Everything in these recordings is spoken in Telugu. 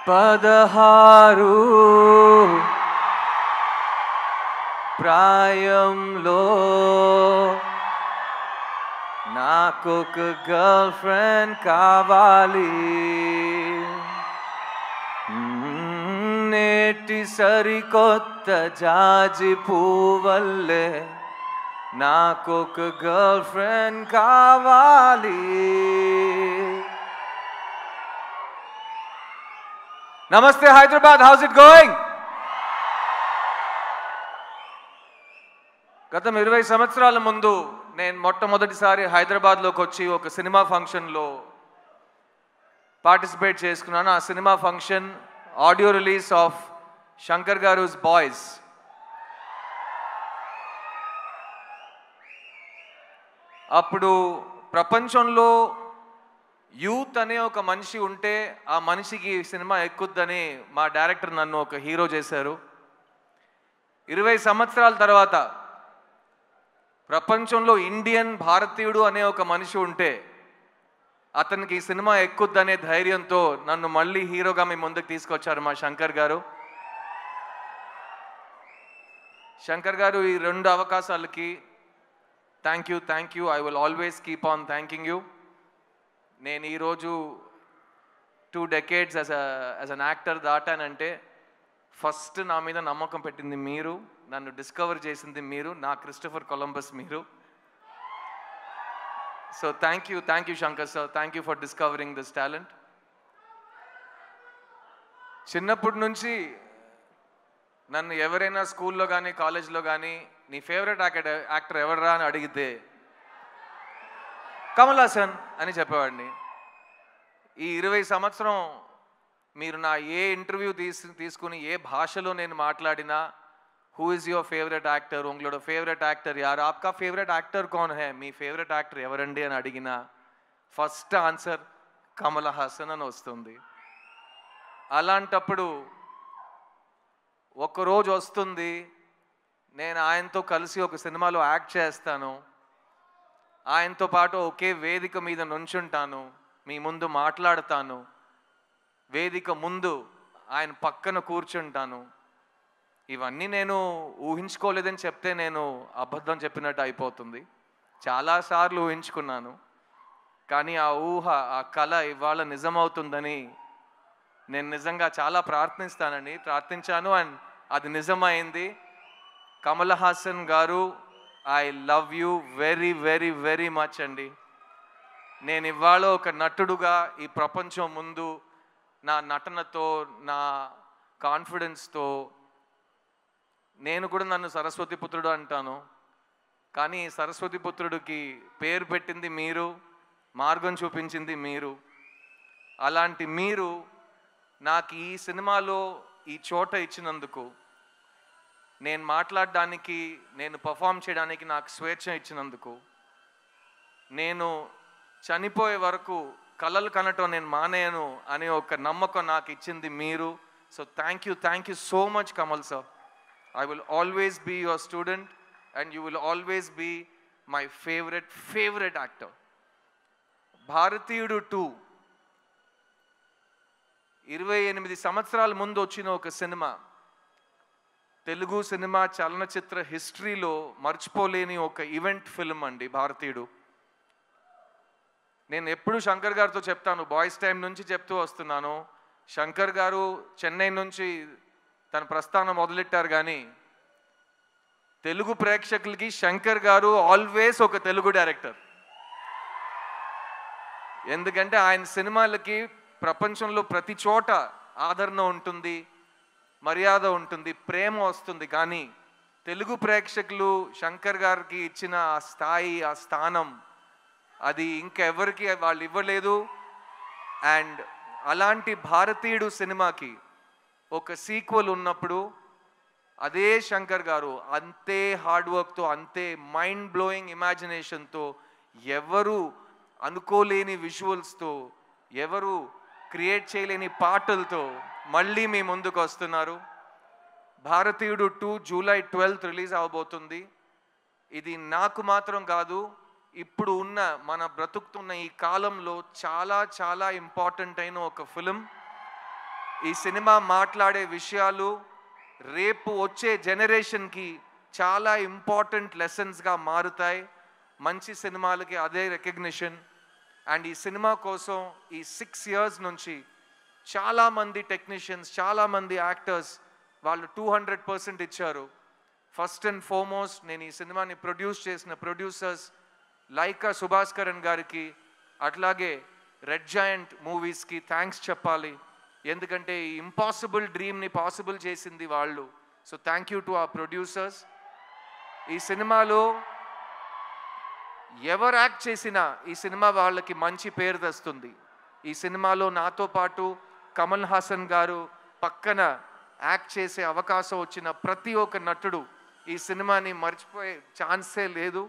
16 ప్రాయంలో నాకొక గర్ల్ ఫ్రెండ్ కావాలి. నేటి సరికొత్త జాజి పువ్వల్లే నాకొక గర్ల్ ఫ్రెండ్ కావాలి. నమస్తే హైదరాబాద్, హౌస్ ఇట్ గోయింగ్? గతం 20 సంవత్సరాల ముందు నేను మొట్టమొదటిసారి హైదరాబాద్లోకి వచ్చి ఒక సినిమా ఫంక్షన్లో పార్టిసిపేట్ చేసుకున్నాను. ఆ cinema function audio release of Shankar గారు's బాయ్స్. అప్పుడు ప్రపంచంలో యూత్ అనే ఒక మనిషి ఉంటే ఆ మనిషికి సినిమా ఎక్కుద్దని మా డైరెక్టర్ నన్ను ఒక హీరో చేశారు. 20 సంవత్సరాల తర్వాత ప్రపంచంలో ఇండియన్ భారతీయుడు అనే ఒక మనిషి ఉంటే అతనికి ఈ సినిమా ఎక్కుద్దనే ధైర్యంతో నన్ను మళ్ళీ హీరోగా మీ ముందుకు తీసుకొచ్చారు మా శంకర్ గారు. శంకర్ గారు, ఈ 2 అవకాశాలకి thank you. I will always keep on thanking you. నేను ఈరోజు 2 decades యాజ్ అన్ యాక్టర్ దాటానంటే ఫస్ట్ నా మీద నమ్మకం పెట్టింది మీరు, నన్ను డిస్కవర్ చేసింది మీరు, నా క్రిస్టోఫర్ కొలంబస్ మీరు. So thank you Shankar sir, thank you for discovering this talent. చిన్నప్పటి నుంచి నన్ను ఎవరైనా స్కూల్లో కానీ కాలేజ్లో కానీ నీ ఫేవరెట్ యాక్టర్ ఎవడరా అని అడిగితే కమల్ హాసన్ అని చెప్పేవాడిని. ఈ 20 సంవత్సరం మీరు నా ఏ ఇంటర్వ్యూ తీసుకుని ఏ భాషలో నేను మాట్లాడినా who is your favourite actor, ఉంగళోడ ఫేవరెట్ యాక్టర్ యార్, ఆప్కా ఫేవరెట్ యాక్టర్ కౌన్ హై, మీ ఫేవరెట్ యాక్టర్ ఎవరండి అని అడిగినా ఫస్ట్ ఆన్సర్ కమల్ హాసన్ అని వస్తుంది. అలాంటప్పుడు ఒకరోజు వస్తుంది, నేను ఆయనతో కలిసి ఒక సినిమాలో యాక్ట్ చేస్తాను, ఆయనతో పాటు ఒకే వేదిక మీద నుంచుంటాను, మీ ముందు మాట్లాడతాను, వేదిక ముందు ఆయన పక్కన కూర్చుంటాను. ఇవన్నీ నేను ఊహించుకోలేదని చెప్తే నేను అబద్ధం చెప్పినట్టు అయిపోతుంది. చాలాసార్లు ఊహించుకున్నాను, కానీ ఆ ఊహ, ఆ కళ ఇవాళ నిజమవుతుందని నేను నిజంగా చాలా ప్రార్థించాను. అండ్ అది నిజమైంది. కమల్ హాసన్ గారు, I love you very very very much అండి. నేను ఇవాళ ఒక నటుడుగా ఈ ప్రపంచం ముందు నా నటనతో, నా కాన్ఫిడెన్స్తో, నేను కూడా నన్ను సరస్వతి పుత్రుడు అంటాను, కానీ సరస్వతి పుత్రుడికి పేరు పెట్టింది మీరు, మార్గం చూపించింది మీరు. అలాంటి మీరు నాకు ఈ సినిమాలో ఈ చోట ఇచ్చినందుకు, నేను మాట్లాడడానికి, నేను పర్ఫామ్ చేయడానికి నాకు స్వేచ్ఛ ఇచ్చినందుకు, నేను చనిపోయే వరకు కలలు కనటం నేను మానేయను అనే ఒక నమ్మకం నాకు ఇచ్చింది మీరు. So thank you so much Kamal sir. I will always be your student and you will always be my favourite actor. Bharateeyudu 2 28 సంవత్సరాల ముందు వచ్చిన ఒక సినిమా, తెలుగు సినిమా చలనచిత్ర హిస్టరీలో మర్చిపోలేని ఒక ఈవెంట్ ఫిల్మ్ అండి భారతీయుడు. నేను ఎప్పుడు శంకర్ గారితో చెప్తాను, బాయ్స్ టైం నుంచి చెప్తూ వస్తున్నాను, శంకర్ గారు చెన్నై నుంచి తన ప్రస్థానం మొదలెట్టారు, కానీ తెలుగు ప్రేక్షకులకి శంకర్ గారు ఆల్వేస్ ఒక తెలుగు డైరెక్టర్. ఎందుకంటే ఆయన సినిమాలకి ప్రపంచంలో ప్రతి చోట ఆదరణ ఉంటుంది, మర్యాద ఉంటుంది, ప్రేమ వస్తుంది, కానీ తెలుగు ప్రేక్షకులు శంకర్ గారికి ఇచ్చిన ఆ స్థాయి, ఆ స్థానం అది ఇంకెవరికి వాళ్ళు ఇవ్వలేదు. అండ్ అలాంటి భారతీయుడు సినిమాకి ఒక సీక్వెల్ ఉన్నప్పుడు అదే శంకర్ గారు అంతే హార్డ్ వర్క్తో, అంతే మైండ్ బ్లోయింగ్ ఇమాజినేషన్తో, ఎవరు అనుకోలేని విజువల్స్తో, ఎవరు క్రియేట్ చేయలేని పాటలతో మళ్ళీ మీ ముందుకు వస్తున్నారు. భారతీయుడు 2 జూలై 12 రిలీజ్ అవబోతుంది. ఇది నాకు మాత్రం కాదు, ఇప్పుడు ఉన్న మన బ్రతుకుతున్న ఈ కాలంలో చాలా చాలా ఇంపార్టెంట్ అయిన ఒక ఫిలిం. ఈ సినిమా మాట్లాడే విషయాలు రేపు వచ్చే జనరేషన్కి చాలా ఇంపార్టెంట్ లెసన్స్గా మారుతాయి. మంచి సినిమాలకి అదే రికగ్నిషన్. అండ్ ఈ సినిమా కోసం ఈ 6 years నుంచి చాలామంది టెక్నీషియన్స్, చాలామంది యాక్టర్స్ వాళ్ళు 200% ఇచ్చారు. ఫస్ట్ అండ్ ఫార్మోస్ట్ నేను ఈ సినిమాని ప్రొడ్యూస్ చేసిన ప్రొడ్యూసర్స్ లైకా సుభాస్కరన్ గారికి, అట్లాగే రెడ్ జాయింట్ మూవీస్కి థ్యాంక్స్ చెప్పాలి. ఎందుకంటే ఈ ఇంపాసిబుల్ డ్రీమ్ని పాసిబుల్ చేసింది వాళ్ళు. సో థ్యాంక్ యూ టు ఆ ప్రొడ్యూసర్స్. ఈ సినిమాలో ఎవరు యాక్ట్ చేసినా ఈ సినిమా వాళ్ళకి మంచి పేరు తెస్తుంది. ఈ సినిమాలో నాతో పాటు కమల్ హాసన్ గారు పక్కన యాక్ట్ చేసే అవకాశం వచ్చిన ప్రతి ఒక్క నటుడు ఈ సినిమాని మర్చిపోయే ఛాన్సే లేదు.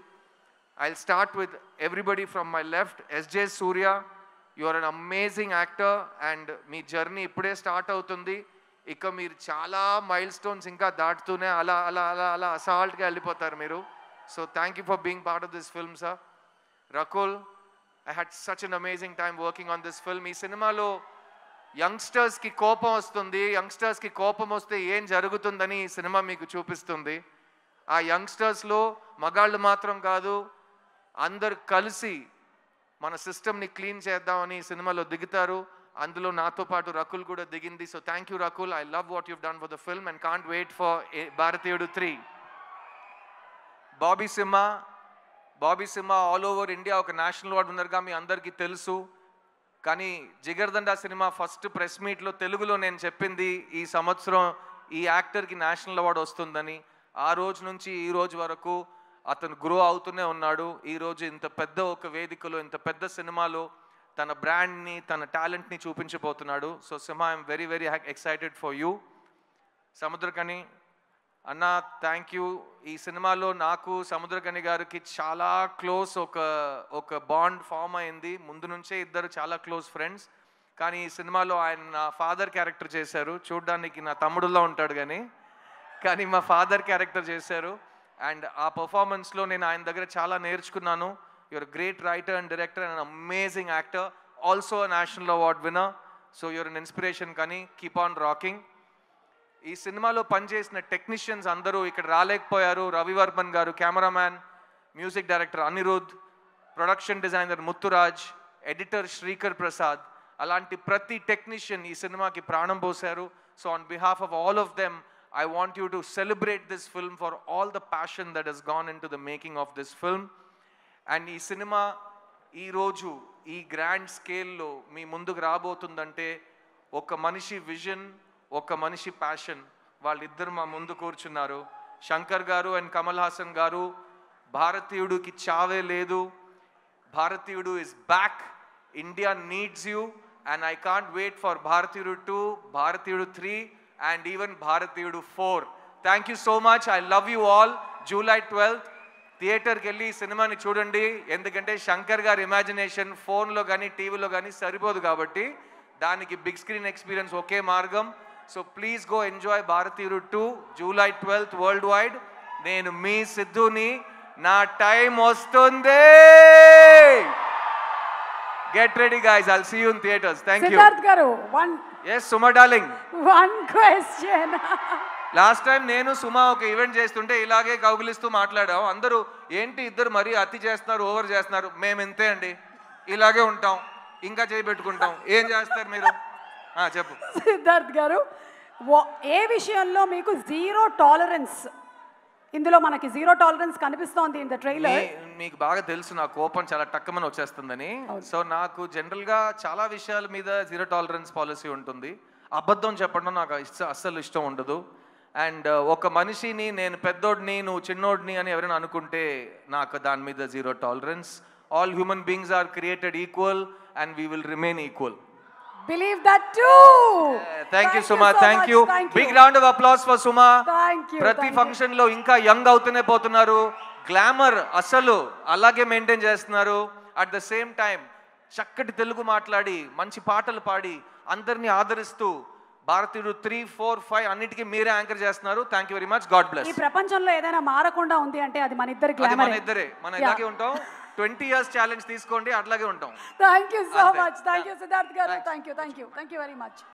I'll start with everybody from my left. S.J. Surya, you are an amazing actor and me journey ఇప్పుడే స్టార్ట్ అవుతుంది. ఇక మీరు చాలా మైల్ స్టోన్స్ ఇంకా దాటుతూనే అలా అలా అలా అలా అసాల్ట్గా వెళ్ళిపోతారు మీరు. So thank you for being part of this film sir. Rakul, I had such an amazing time working on this film. ఈ సినిమాలో యంగ్స్టర్స్కి కోపం వస్తుంది, యంగ్స్టర్స్కి కోపం వస్తే ఏం జరుగుతుందని ఈ సినిమా మీకు చూపిస్తుంది. ఆ యంగ్స్టర్స్లో మగాళ్ళు మాత్రం కాదు, అందరు కలిసి మన సిస్టమ్ని క్లీన్ చేద్దామని ఈ సినిమాలో దిగుతారు. అందులో నాతో పాటు రకుల్ కూడా దిగింది. So thank you Rakul. I love what you've done for the film and can't wait for Bharateeyudu 3. Bobby Simha all over India ఒక నేషనల్ అవార్డు విన్నర్గా మీ అందరికీ తెలుసు. కానీ జిగర్దండా సినిమా ఫస్ట్ ప్రెస్ మీట్లో తెలుగులో నేను చెప్పింది ఈ సంవత్సరం ఈ యాక్టర్కి నేషనల్ అవార్డు వస్తుందని. ఆ రోజు నుంచి ఈ రోజు వరకు అతను గ్రో అవుతూనే ఉన్నాడు. ఈరోజు ఇంత పెద్ద ఒక వేదికలో, ఇంత పెద్ద సినిమాలో తన బ్రాండ్ని, తన టాలెంట్ని చూపించబోతున్నాడు. So Simha, I'm very very excited for you. Samuthirakani అన్న, థ్యాంక్ యూ. ఈ సినిమాలో నాకు సముద్రకని గారికి చాలా క్లోజ్ ఒక బాండ్ ఫామ్ అయింది. ముందు నుంచే ఇద్దరు చాలా క్లోజ్ ఫ్రెండ్స్. కానీ ఈ సినిమాలో ఆయన నా ఫాదర్ క్యారెక్టర్ చేశారు. చూడ్డానికి నా తమ్ముడులో ఉంటాడు కానీ మా ఫాదర్ క్యారెక్టర్ చేశారు. అండ్ ఆ పర్ఫార్మెన్స్లో నేను ఆయన దగ్గర చాలా నేర్చుకున్నాను. You're great writer and director and amazing actor, also national award winner. So you're an inspiration. కానీ కీప్ ఆన్ రాకింగ్. ఈ సినిమాలో పనిచేసిన టెక్నీషియన్స్ అందరూ ఇక్కడ రాలేకపోయారు. రవివర్మన్ గారు cameraman, music director Anirudh, production designer Muthuraj, editor Sreekar Prasad, అలాంటి ప్రతి టెక్నీషియన్ ఈ సినిమాకి ప్రాణం పోశారు. So on behalf of all of them I want you to celebrate this film for all the passion that has gone into the making of this film. And ee cinema ee roju ee grand scale lo mee munduku raabotundante oka manishi vision, oka manishi passion valliddaru ma mundu koorchunnaru. Shankar garu and Kamal Hassan garu, bharatiyudu ki chave ledu, bharatiyudu is back, India needs you, and I can't wait for bharatiyudu 2, bharatiyudu 3 and even bharatiyudu 4. Thank you so much. I love you all. July 12th థియేటర్కి వెళ్ళి ఈ సినిమాని చూడండి. ఎందుకంటే శంకర్ గారి ఇమాజినేషన్ ఫోన్లో కానీ టీవీలో కానీ సరిపోదు కాబట్టి దానికి బిగ్ స్క్రీన్ ఎక్స్పీరియన్స్ ఒకే మార్గం. సో ప్లీజ్ గో ఎంజాయ్ భారతీయుడు 2 July 12th వరల్డ్ వైడ్. నేను మీ సిద్ధుని, నా టైం వస్తుంది. Get ready guys, I'll see you in theaters. Thank you. Siddharth garu, Yes, Suma darling. One question. Last time నేను సుమా ఒక ఈవెంట్ చేస్తుంటే ఇలాగే కౌగిలిస్తూ మాట్లాడాం. అందరూ ఏంటి ఇద్దరు మరీ అతి చేస్తున్నారు, ఓవర్ చేస్తున్నారు. మేము ఇంతే అండి, ఇలాగే ఉంటాం, ఇంకా చేయబెట్టుకుంటాం. ఏం చేస్తారు మీరు? చెప్పు సిద్ధార్థ్ గారు, ఏ విషయంలో మీకు జీరో టాలరెన్స్? ఇందులో మనకి జీరో టాలరెన్స్ కనిపిస్తోంది ఇన్ ద ట్రైలర్. మీకు బాగా తెలుసు నా కోపం చాలా టక్కమని వచ్చేస్తుందని. సో నాకు జనరల్గా చాలా విషయాల మీద జీరో టాలరెన్స్ పాలసీ ఉంటుంది. అబద్ధం చెప్పడం నాకు అస్సలు ఇష్టం ఉండదు. అండ్ ఒక మనిషిని నేను పెద్దోడిని నువ్వు చిన్నోడిని అని ఎవరైనా అనుకుంటే నాకు దాని మీద zero tolerance. All human beings are created equal and we will remain equal. Believe that too. Thank you Suma, thank you. Big round of applause for Suma. Thank you. ప్రతి ఫంక్షన్ లో ఇంకా యంగ్ అవుతూనే పోతున్నారు. గ్లామర్ అసలు అలాగే మెయింటైన్ చేస్తున్నారు. అట్ ద సేమ్ టైం చక్కటి తెలుగు మాట్లాడి మంచి పాటలు పాడి అందరినీ ఆదరిస్తూ భారతీయుడు 3, 4, 5 అన్నిటికీ మీరే యాంకర్ చేస్తున్నారు. Thank you very much. God bless. ఈ ప్రపంచంలో ఏదైనా మారకుండా ఉంది అంటే అది మన ఇద్దరి గ్లామర్. మన ఇద్దరే, మనం ఇలాగే ఉంటాం. 20 years ఛాలెంజ్ తీసుకోండి, అట్లాగే ఉంటాం. Thank you so much. Thank you Siddharth గారు. Thank you very much.